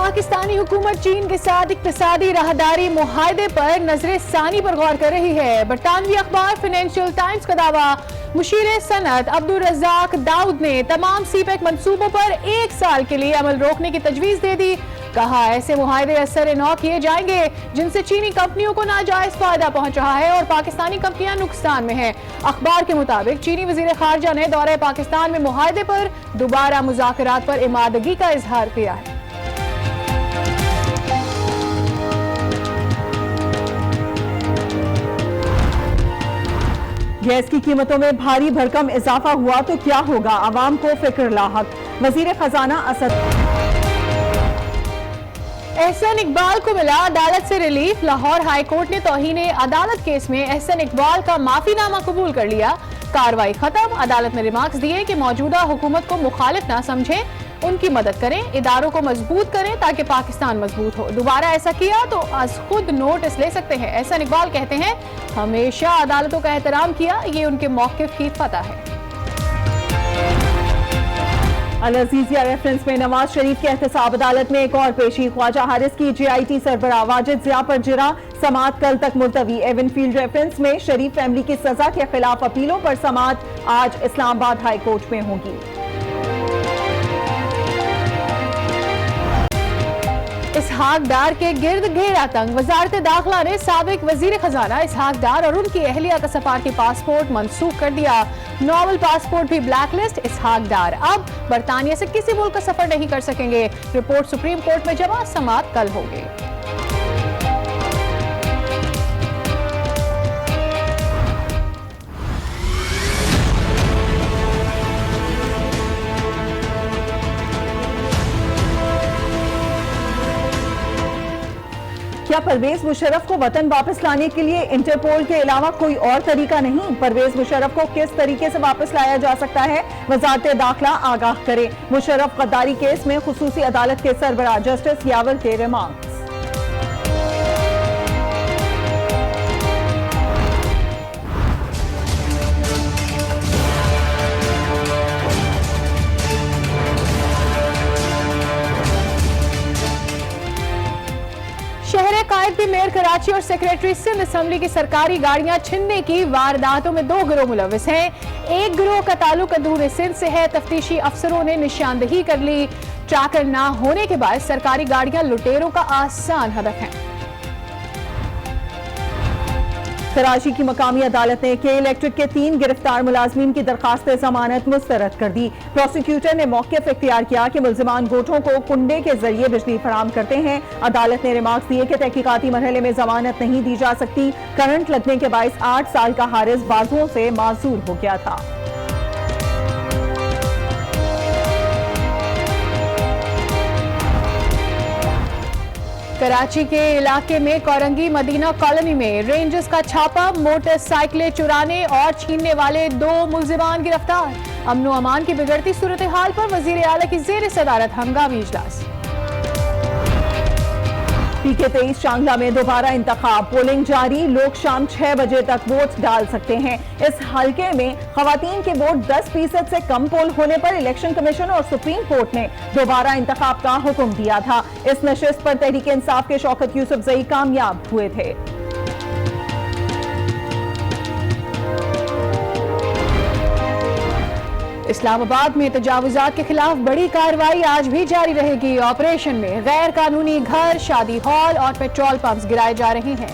पाकिस्तानी हुकूमत चीन के साथ इक्तिसादी राहदारी मुआहदे पर नजर सानी पर गौर कर रही है। बरतानवी अखबार फाइनेंशियल टाइम्स का दावा, मुशीर सनत अब्दुल रज़ाक दाऊद ने तमाम सीपेक मंसूबों पर 1 साल के लिए अमल रोकने की तजवीज दे दी। कहा, ऐसे मुआहदे असर नौ किए जाएंगे जिनसे चीनी कंपनियों को नाजायज फायदा पहुंच रहा है और पाकिस्तानी कंपनियां नुकसान में हैं। अखबार के मुताबिक चीनी वजीर खारजा ने दौरे पाकिस्तान में मुआहदे पर दोबारा मुज़ाकरात पर इमादगी का इजहार किया है। गैस की कीमतों में भारी भरकम इजाफा हुआ तो क्या होगा, आवाम को फिक्र लाहक। वजीर खजाना असद एहसन इकबाल को मिला अदालत से रिलीफ। लाहौर हाई कोर्ट ने तौहीन अदालत केस में एहसन इकबाल का माफीनामा कबूल कर लिया। कार्रवाई खत्म। अदालत ने रिमार्क्स दिए कि मौजूदा हुकूमत को मुखालिफ ना समझें, उनकी मदद करें, इदारों को मजबूत करें ताकि पाकिस्तान मजबूत हो। दोबारा ऐसा किया तो आज खुद नोटिस ले सकते हैं। एहसन इकबाल कहते हैं, हमेशा अदालतों का एहतराम किया, ये उनके मौकिफ की फतह है। अल अजीजिया रेफरेंस में नवाज शरीफ के एहतसाब अदालत में एक और पेशी। ख्वाजा हारिस की GIT सरबराह वाजिद ज़िया पर जिरा, समाअत कल तक मुलतवी। एवनफील्ड रेफरेंस में शरीफ फैमिली की सजा के खिलाफ अपीलों पर समाअत आज इस्लामाबाद हाई कोर्ट में होगी। इसहाक डार के गिर्द घेरा तंग। वजारत दाखिला ने साबिक वजीर खजाना इसहाक डार और उनकी अहलिया का सफारती पासपोर्ट मनसूख कर दिया। नॉवल पासपोर्ट भी ब्लैकलिस्ट। इसहाक डार अब बरतानिया से किसी मुल्क का सफर नहीं कर सकेंगे। रिपोर्ट सुप्रीम कोर्ट में जमा, समाअत कल होगी। क्या परवेज मुशर्रफ को वतन वापस लाने के लिए इंटरपोल के अलावा कोई और तरीका नहीं? परवेज मुशर्रफ को किस तरीके से वापस लाया जा सकता है, वजारत दाखिला आगाह करे। मुशर्रफ गद्दारी केस में खुसूसी अदालत के सरबराह जस्टिस यावर के रिमार्क्स। शहर कायद की मेयर कराची और सेक्रेटरी सिंध असम्बली की सरकारी गाड़ियां छीनने की वारदातों में 2 गिरोह मुलविस हैं। एक गिरोह का ताल्लुक अंदरून सिंध से है। तफ्तीशी अफसरों ने निशानदही कर ली। ट्रैकर ना होने के बाद सरकारी गाड़ियां लुटेरों का आसान हदफ हैं। कराची की मकामी अदालत ने के इलेक्ट्रिक के 3 गिरफ्तार मुलाजमीन की दरखास्त जमानत मुस्तरद कर दी। प्रोसिक्यूटर ने मौक़िफ़ इख्तियार किया कि मुल्जिमान गोठों को कुंडे के जरिए बिजली फराम करते हैं। अदालत ने रिमार्क्स दिए कि तहकीकाती मरहले में जमानत नहीं दी जा सकती। करंट लगने के बायस 8 साल का हारिस बाजुओं से माजूर हो गया था। कराची के इलाके में कोरंगी मदीना कॉलोनी में रेंजर्स का छापा। मोटरसाइकिलें चुराने और छीनने वाले 2 मुल्जिमान गिरफ्तार। अमनो अमान की बिगड़ती सूरत हाल पर वजीर आला की जेर सदारत हंगामी इजलास। PK-23 शांगला में दोबारा इंतखाब। पोलिंग जारी। लोग शाम 6 बजे तक वोट डाल सकते हैं। इस हलके में खवातीन के वोट 10% से कम पोल होने पर इलेक्शन कमीशन और सुप्रीम कोर्ट ने दोबारा इंतखाब का हुक्म दिया था। इस नशिस्त पर तहरीक इंसाफ के शौकत यूसुफजई कामयाब हुए थे। इस्लामाबाद में तजावुजात के खिलाफ बड़ी कार्रवाई आज भी जारी रहेगी। ऑपरेशन में गैर कानूनी घर, शादी हॉल और पेट्रोल पंप्स गिराए जा रहे हैं।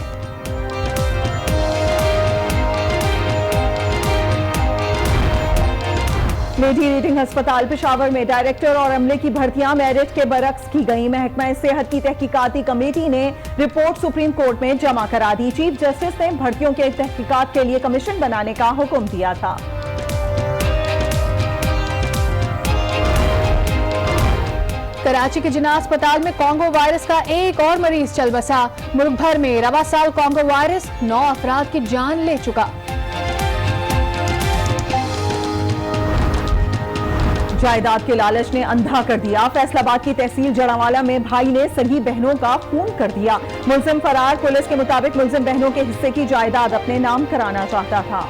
लेडी रीडिंग अस्पताल पेशावर में डायरेक्टर और अमले की भर्तियां मेरिट के बरक्स की गई। महकमा सेहत की तहकीकाती कमेटी ने रिपोर्ट सुप्रीम कोर्ट में जमा करा दी। चीफ जस्टिस ने भर्तियों के तहकीकात के लिए कमीशन बनाने का हुक्म दिया था। कराची के जिन्ना अस्पताल में कॉन्गो वायरस का एक और मरीज चल बसा। मुल्क भर में रवा साल कॉन्गो वायरस 9 अफराद की जान ले चुका। जायदाद के लालच ने अंधा कर दिया। फैसलाबाद की तहसील जड़ावाला में भाई ने सगी बहनों का खून कर दिया। मुलजिम फरार। पुलिस के मुताबिक मुलजिम बहनों के हिस्से की जायदाद अपने नाम कराना चाहता था।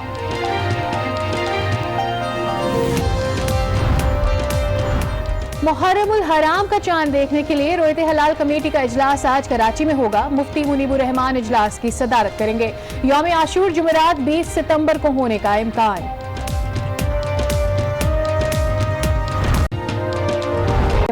मुहर्रमुल हराम का चांद देखने के लिए रोयत हलाल कमेटी का इजलास आज कराची में होगा। मुफ्ती मुनीबुर रहमान इजलास की सदारत करेंगे। यौम आशूर जुमेरात 20 सितंबर को होने का इम्कान।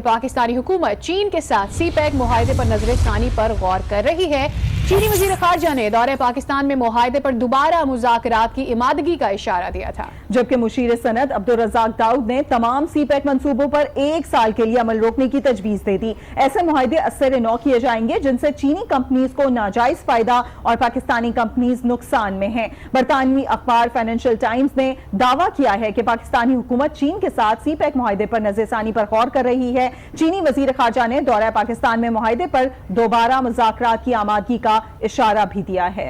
पाकिस्तानी हुकूमत चीन के साथ सी-पैक मुआहदे पर नजर-ए-सानी पर गौर कर रही है। चीनी वजीर खारजा ने दौरे पाकिस्तान में मुआहदे पर दोबारा मुज़ाकरात की इमादगी का इशारा दिया था, जबकि मुशीर सनद अब्दुल रज़ाक दाऊद ने तमाम सी-पैक मंसूबों पर 1 साल के लिए अमल रोकने की तजवीज दे दी। ऐसे मुआहदे असर नौ किए जाएंगे जिनसे चीनी कंपनीज को नाजायज फायदा और पाकिस्तानी कंपनीज नुकसान में हैं। बरतानवी अखबार फाइनेंशियल टाइम्स ने दावा किया है कि पाकिस्तानी हुकूमत चीन के साथ सी-पैक मुआहदे पर नजरसानी पर गौर कर रही है। चीनी वजीर खारजा ने दौरा पाकिस्तान में मुआहदे पर दोबारा मुज़ाकरात की आमादगी का इशारा भी दिया है।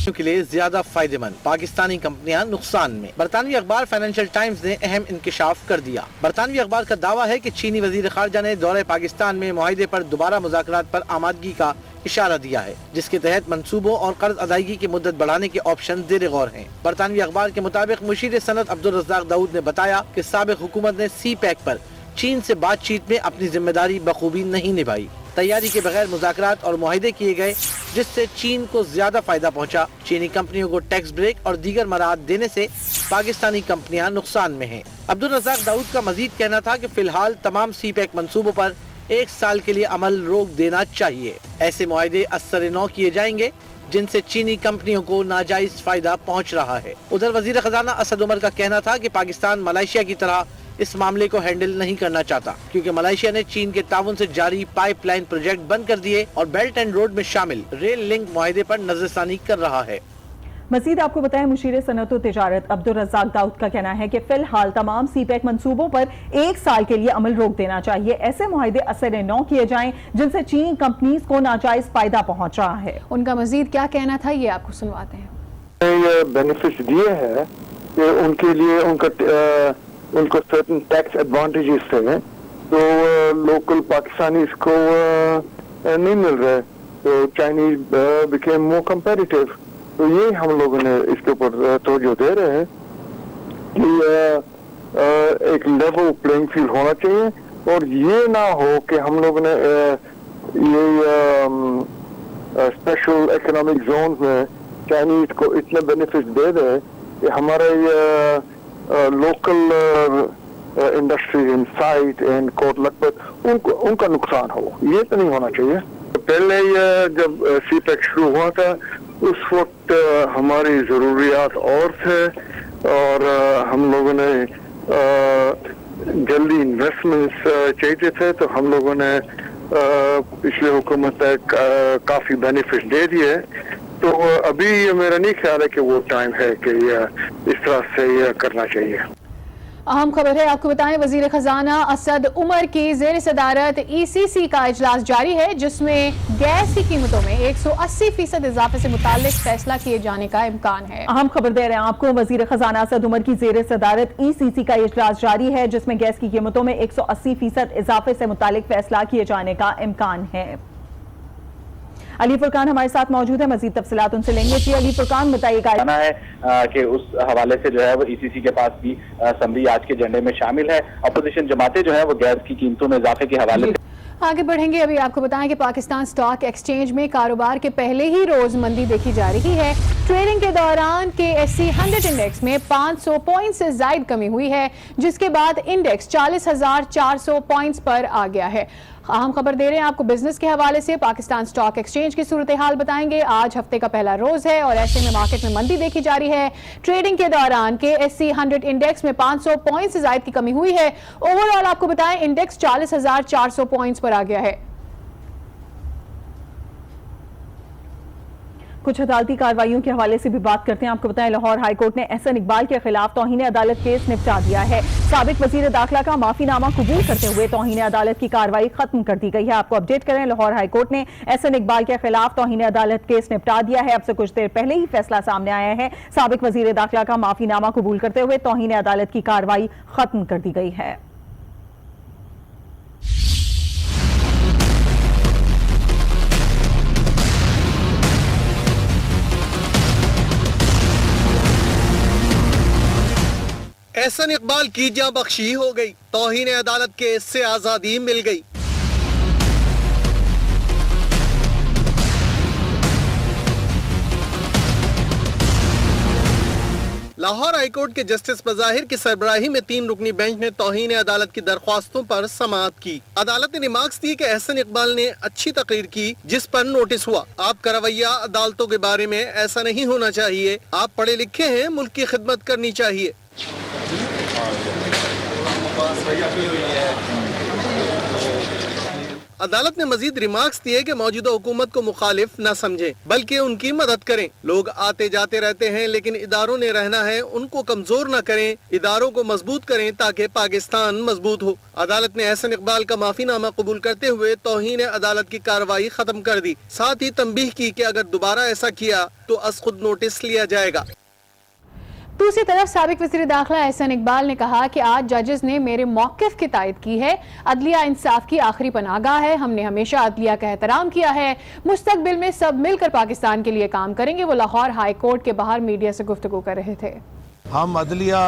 के लिए ज्यादा फायदेमंद, पाकिस्तानी कंपनियां नुकसान में। बरतानवी अखबार फाइनेंशियल टाइम्स ने अहम इंकशाफ कर दिया। बरतानवी अखबार का दावा है कि चीनी वजीर खारजा ने दौरे पाकिस्तान में मुआहदे पर दोबारा मुज़ाकरात पर आमादगी का इशारा दिया है, जिसके तहत मंसूबों और कर्ज अदायगी की मुद्दत बढ़ाने के ऑप्शन ज़ेर गौर हैं। बरतानवी अखबार के मुताबिक मुशीर सनद अब्दुल रज़ाक दाऊद ने बताया कि साबिक हुकूमत ने सी-पैक पर चीन से बातचीत में अपनी जिम्मेदारी बखूबी नहीं निभाई। तैयारी के बगैर मुज़ाकरात और मुआहदे किए गए जिससे चीन को ज्यादा फायदा पहुंचा। चीनी कंपनियों को टैक्स ब्रेक और दीगर मराहत देने से पाकिस्तानी कंपनियां नुकसान में हैं। अब्दुल रज़ाक दाऊद का मजीद कहना था कि फिलहाल तमाम सी-पैक मंसूबों पर 1 साल के लिए अमल रोक देना चाहिए। ऐसे मुआहदे असर नौ किए जाएंगे जिनसे चीनी कंपनियों को नाजायज फायदा पहुंच रहा है। उधर वजीर खजाना असद उमर का कहना था कि पाकिस्तान मलेशिया की तरह इस मामले को हैंडल नहीं करना चाहता, क्योंकि मलेशिया ने चीन के ताउन से जारी पाइपलाइन प्रोजेक्ट बंद कर दिए और बेल्ट एंड रोड में शामिल रेल लिंक मुआहदे पर नजरसानी कर रहा है। मजीद आपको बताएं, मुशीर सनअत व तिजारत अब्दुल रज़ाक दाऊद का कहना है कि फिलहाल तमाम सी-पैक मंसूबों पर 1 साल के लिए अमल रोक देना चाहिए। ऐसे मुआहदे असर नौ किए जाएं जिनसे चीनी कंपनीज को नाजायज फायदा पहुंच रहा है। उनका मजीद क्या कहना था, ये आपको सुनवाते हैं। ये बेनिफिट्स दिए हैं कि उनके लिए उनको सर्टेन टैक्स एडवांटेजेस थे, तो लोकल पाकिस्तानी को नहीं मिल रहे, तो चाइनीज बिकेम मोर कंपेटिटिव। तो ये हम लोगों ने इसके ऊपर तवज्जो दे रहे हैं कि एक लेवल प्लेइंग फील्ड होना चाहिए और ये ना हो कि हम लोगों ने ये स्पेशल इकोनॉमिक जोन में चाइनीज को इतने बेनिफिट दे दे कि हमारे लोकल इंडस्ट्री इन साइट एंड कोट लखपत उनका नुकसान हो। ये तो नहीं होना चाहिए। पहले ये जब सी-पैक शुरू हुआ था उस वक्त हमारी ज़रूरियात और थे और हम लोगों ने जल्दी इन्वेस्टमेंट्स चाहिए थे, तो हम लोगों ने पिछले हुकूमत तक काफ़ी बेनिफिट दे दिए। तो अभी मेरा नहीं ख्याल है कि वो टाइम है कि इस तरह से ये करना चाहिए। अहम खबर है, आपको बताएं, वजीर खजाना असद उमर की जेर सदारत ECC का इजलास जारी है, जिसमें गैस की कीमतों में 180% इजाफे से मुताल्लिक फैसला किए जाने का इम्कान है। अहम खबर दे रहे हैं आपको, वजीर खजाना असद उमर की जेर सदारत ECC का इजलास जारी है, जिसमें गैस की कीमतों में 180% इजाफे से मुताल्लिक फैसला किए जाने का इम्कान है। अली फुरकान हमारे साथ मौजूद है, मजीद तफसीलात उनसे लेंगे। जी अली फुरकान, बताइएगा। है कि उस हवाले से जो है वो ECC के पास भी समरी आज के एजेंडे में शामिल है। अपोजिशन जमातें जो है वो गैस की कीमतों में इजाफे के हवाले से आगे बढ़ेंगे। अभी आपको बताएं कि पाकिस्तान स्टॉक एक्सचेंज में कारोबार के पहले ही रोज मंदी देखी जा रही है। ट्रेडिंग के दौरान KSE 100 इंडेक्स में 500 पॉइंट से ज्यादा कमी हुई है, जिसके बाद इंडेक्स 40,400 पॉइंट्स पर आ गया है। अहम खबर दे रहे हैं आपको बिजनेस के हवाले से। पाकिस्तान स्टॉक एक्सचेंज की सूरत हाल बताएंगे। आज हफ्ते का पहला रोज है और ऐसे में मार्केट में मंदी देखी जा रही है। ट्रेडिंग के दौरान KSE 100 इंडेक्स में 500 पॉइंट से ज्यादा की कमी हुई है। ओवरऑल आपको बताएं, इंडेक्स 40,400 पॉइंट्स पर आ गया है। कुछ अदालती कार्रवाइयों के हवाले से भी बात करते हैं। आपको बताएं, लाहौर हाईकोर्ट ने एहसन इकबाल के खिलाफ तौहीन अदालत केस निपटा दिया है। साबिक वजीर दाखिला का माफीनामा कबूल करते हुए तौहीन अदालत की कार्रवाई खत्म कर दी गई है। आपको अपडेट करें, लाहौर हाईकोर्ट ने एहसन इकबाल के खिलाफ तौहीन अदालत केस निपटा दिया है। अब से कुछ देर पहले ही फैसला सामने आया है। साबिक वजीर दाखिला का माफीनामा कबूल करते हुए तौहीन अदालत की कार्रवाई खत्म कर दी गई है। एहसन इकबाल की जाँ बख्शी हो गई, तौहीन अदालत केस से आजादी मिल गई। लाहौर हाईकोर्ट के जस्टिस बज़ाहिर की सरबराही में 3 रुकनी बेंच ने तौहीन अदालत की दरख्वास्तों पर समाअत की। अदालत ने रिमार्क्स दिए कि एहसन इकबाल ने अच्छी तकरीर की जिस पर नोटिस हुआ। आपका रवैया अदालतों के बारे में ऐसा नहीं होना चाहिए। आप पढ़े लिखे हैं, मुल्क की खिदमत करनी चाहिए। अदालत ने मजीद रिमार्क्स दिए कि मौजूदा हुकूमत को मुखालिफ न समझें, बल्कि उनकी मदद करें। लोग आते जाते रहते हैं, लेकिन इदारों ने रहना है, उनको कमजोर न करें, इदारों को मजबूत करें ताकि पाकिस्तान मजबूत हो। अदालत ने एहसन इकबाल का माफीनामा कबूल करते हुए तौहीन अदालत की कार्रवाई खत्म कर दी। साथ ही तंबीह की कि अगर दोबारा ऐसा किया तो अस खुद नोटिस लिया जाएगा। दूसरी तरफ साबिक वज़ीर दाखिला एहसन इकबाल ने कहा कि आज जजेस ने मेरे मौक़िफ़ की तायद की है। अदलिया इंसाफ की आखिरी पनाहगाह है। हमने हमेशा अदलिया का एहतराम किया है। मुस्तकबिल में सब मिलकर पाकिस्तान के लिए काम करेंगे। वो लाहौर हाई कोर्ट के बाहर मीडिया से गुफ्तगू कर रहे थे। हम अदलिया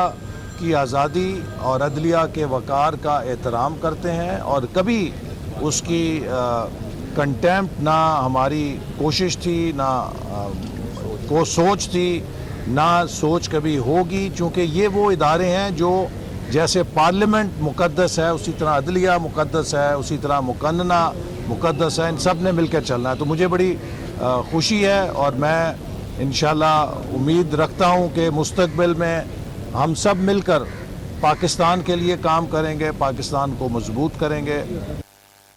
की आज़ादी और अदलिया के वक़ार का एहतराम करते हैं और कभी उसकी कंटेम्प्ट ना हमारी कोशिश थी, ना को सोच थी, ना सोच कभी होगी, क्योंकि ये वो इदारे हैं जो जैसे पार्लियामेंट मुकद्दस है उसी तरह अदलिया मुकद्दस है, उसी तरह मुकन्ना मुकद्दस है। इन सब ने मिलकर चलना है। तो मुझे बड़ी खुशी है और मैं इंशाल्लाह उम्मीद रखता हूँ कि मुस्तकबिल में हम सब मिलकर पाकिस्तान के लिए काम करेंगे, पाकिस्तान को मजबूत करेंगे।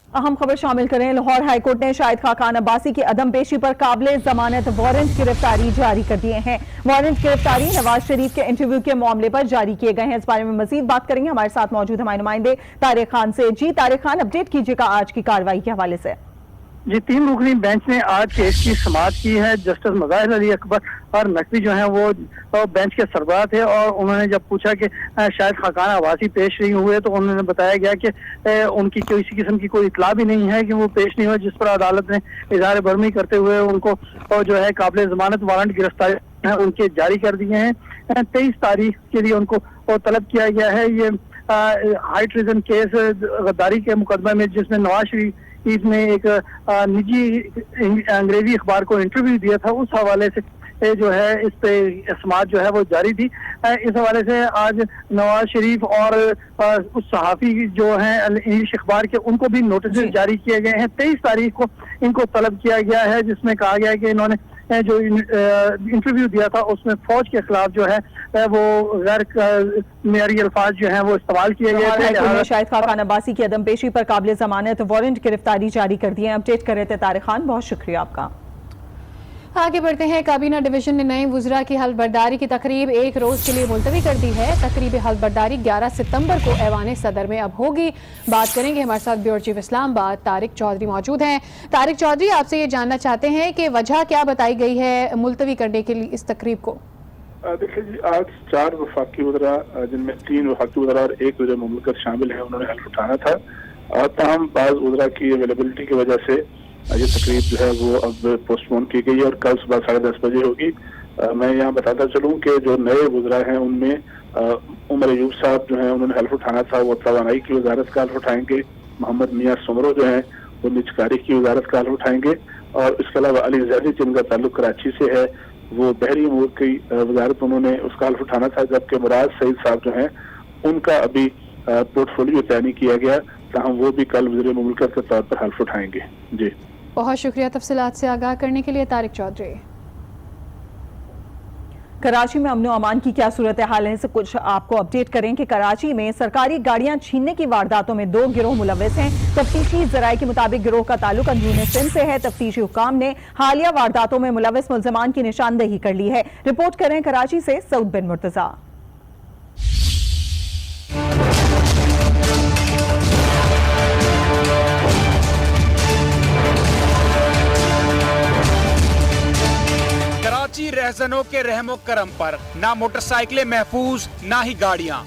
अहम खबर शामिल करें। लाहौर हाईकोर्ट ने शाहिद खाकान अब्बासी की अदम पेशी पर काबिल जमानत वारंट गिरफ्तारी जारी कर दिए हैं। वारंट गिरफ्तारी नवाज शरीफ के इंटरव्यू के मामले पर जारी किए गए हैं। इस बारे में मजीद बात करेंगे हमारे साथ मौजूद हमारे नुमाइंदे तारिक खान से। जी तारिक खान, अपडेट कीजिएगा आज की कार्रवाई के हवाले से। जी, 3 रुकनी बेंच ने आज केस की समाअत की है। जस्टिस मज़ाहिर अली अकबर और नकवी जो है वो बेंच के सरबराह थे और उन्होंने जब पूछा कि शायद खाकान अब्बासी पेश नहीं हुए तो उन्होंने बताया गया कि उनकी किसी किस्म की कोई इतला भी नहीं है कि वो पेश नहीं हुए, जिस पर अदालत ने इज़हार बरमी करते हुए उनको जो है काबिल जमानत वारंट गिरफ्तारी उनके जारी कर दिए हैं। 23 तारीख के लिए उनको तलब किया गया है। ये हाई ट्रीजन केस गद्दारी के मुकदमे में जिसमें नवाज शरीफ ने एक निजी अंग्रेजी अखबार को इंटरव्यू दिया था, उस हवाले से जो है इस पे समाअत जो है वो जारी थी। इस हवाले से आज नवाज शरीफ और उस सहाफ़ी जो हैं इंग्लिश अखबार के, उनको भी नोटिस जारी किए गए हैं। 23 तारीख को इनको तलब किया गया है, जिसमें कहा गया है कि इन्होंने जो इंटरव्यू दिया था उसमें फौज के खिलाफ जो है वो गैर मेयारी अल्फाज जो हैं वो इस्तेमाल किए गए थे। शाहिद खाकान अब्बासी की अदम पेशी पर काबिल जमानत वारंट गिरफ्तारी जारी कर दी है। अपडेट कर रहे थे तारिक खान, बहुत शुक्रिया आपका। आगे बढ़ते हैं। काबीना डिवीजन ने नए वुज़रा की हल्फबर्दारी की तकरीब 1 रोज के लिए मुलतवी कर दी है। तकरीब हल्फबर्दारी 11 सितंबर को ऐवान सदर में अब होगी। बात करेंगे, हमारे साथ ब्यूरो चीफ इस्लामाबाद तारिक चौधरी मौजूद हैं। तारिक चौधरी, आपसे ये जानना चाहते हैं कि वजह क्या बताई गई है मुलतवी करने के लिए इस तकरीब को? देखिए जी, आज 4 वफाकी वज़रा जिनमें 3 वफाकी वज़रा और 1 वज़ीर मुमलिकत शामिल है, उन्होंने हल्फ उठाना था। तमाम बाज़ वज़रा की अवेलेबिलिटी की वजह से ये तकरीब जो है वो अब पोस्टपोन की गई है और कल सुबह 10:30 बजे होगी। मैं यहाँ बताता चलूँ कि जो नए वज़रा हैं उनमें उमर अयूब साहब जो हैं उन्होंने हल्फ उठाना था, वो तवानाई की वजारत का हल्फ उठाएंगे। मोहम्मद मियाँ सुमरो जो हैं वो निजकारी की वजारत का हल्फ उठाएंगे और इसके अलावा अली जैदी जिनका ताल्लुक कराची से है, वो बहरी अमूर की वजारत उन्होंने उसका हल्फ उठाना था। जबकि मुराद सईद साहब जो हैं उनका अभी पोर्टफोलियो तय नहीं किया गया, ताहम वो भी कल वज़ीर मुमलिकत के तौर पर हल्फ उठाएंगे। जी, बहुत शुक्रिया तफसीलात से आगाह करने के लिए तारिक चौधरी। कराची में अमन अमान की क्या सूरत हाल है, से कुछ आपको अपडेट करें कि कराची में सरकारी गाड़ियां छीनने की वारदातों में 2 गिरोह मुलव्वस हैं। तफ्तीशी जराये के मुताबिक गिरोह का ताल्लुक अंदरूनी सिंध से है। तफ्तीशी हुकाम ने हालिया वारदातों में मुलव्वस मुल्ज़िमान की निशानदेही कर ली है। रिपोर्ट करें कराची से सऊद बिन मुर्तजा। कराची रहजनों के रहमो करम पर ना मोटरसाइकिलें महफूज ना ही गाड़ियां।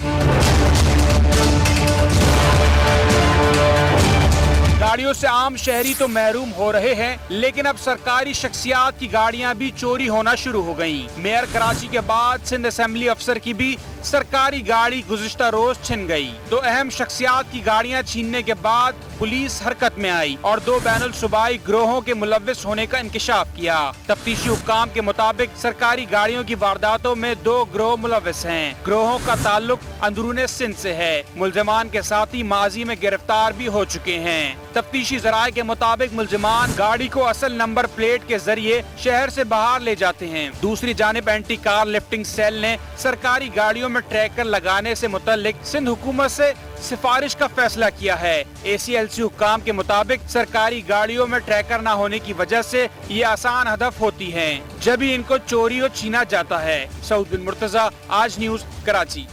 गाड़ियों से आम शहरी तो महरूम हो रहे हैं, लेकिन अब सरकारी शख्सियात की गाड़ियां भी चोरी होना शुरू हो गईं। मेयर कराची के बाद सिंध असेंबली अफसर की भी सरकारी गाड़ी गुज़िश्ता रोज छिन गई। 2 अहम शख्सियात की गाड़ियां छीनने के बाद पुलिस हरकत में आई और 2 बैनुल सूबाई गिरोहों के मुलव्विस होने का इंकिशाफ किया। तफ्तीशी हुक्काम के मुताबिक सरकारी गाड़ियों की वारदातों में 2 गिरोह मुलव्विस हैं। गिरोहों का ताल्लुक अंदरूने सिंध से है। मुलजिमान के साथी माजी में गिरफ्तार भी हो चुके हैं। तफ्तीशी जराये के मुताबिक मुलजिमान गाड़ी को असल नंबर प्लेट के जरिए शहर से बाहर ले जाते हैं। दूसरी जानिब एंटी कार लिफ्टिंग सेल ने सरकारी गाड़ियों में ट्रैकर लगाने से मुतल्लिक सिंध हुकूमत से सिफारिश का फैसला किया है। ACLC हुक्काम के मुताबिक सरकारी गाड़ियों में ट्रैकर न होने की वजह से ये आसान हदफ होती हैं जब भी इनको चोरी और छीना जाता है। सऊद बिन मुर्तजा, आज न्यूज, कराची।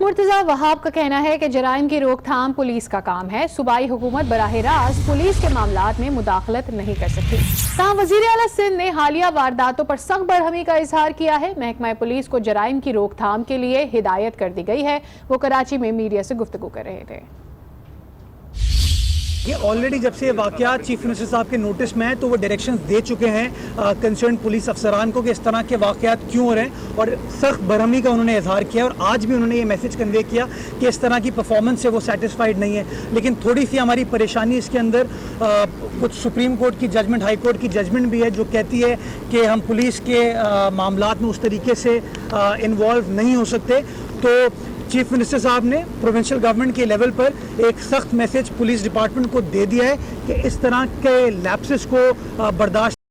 मुर्तजा वहाब का कहना है कि जराइम की रोकथाम पुलिस का काम है। सूबाई हुकूमत बराह रास्त पुलिस के मामलात में मुदाखलत नहीं कर सकती। ताहम वज़ीर आला सिंध ने हालिया वारदातों पर सख्त बरहमी का इजहार किया है। महकमा पुलिस को जराइम की रोकथाम के लिए हिदायत कर दी गई है। वो कराची में मीडिया से गुफ्तगू कर रहे थे। ये ऑलरेडी जब से वाक़या चीफ मिनिस्टर साहब के नोटिस में है तो वो डायरेक्शंस दे चुके हैं कंसर्न पुलिस अफसरान को कि इस तरह के वाक़यात क्यों हो रहे हैं और सख्त बरहमी का उन्होंने इजहार किया और आज भी उन्होंने ये मैसेज कन्वे किया कि इस तरह की परफॉर्मेंस से वो सेटिस्फाइड नहीं है। लेकिन थोड़ी सी हमारी परेशानी इसके अंदर कुछ सुप्रीम कोर्ट की जजमेंट, हाई कोर्ट की जजमेंट भी है जो कहती है कि हम पुलिस के मामलात में उस तरीके से इन्वॉल्व नहीं हो सकते। तो चीफ मिनिस्टर साहब ने प्रोविंशियल गवर्नमेंट के लेवल पर एक सख्त मैसेज पुलिस डिपार्टमेंट को दे दिया है कि इस तरह के लैप्सेस को बर्दाश्त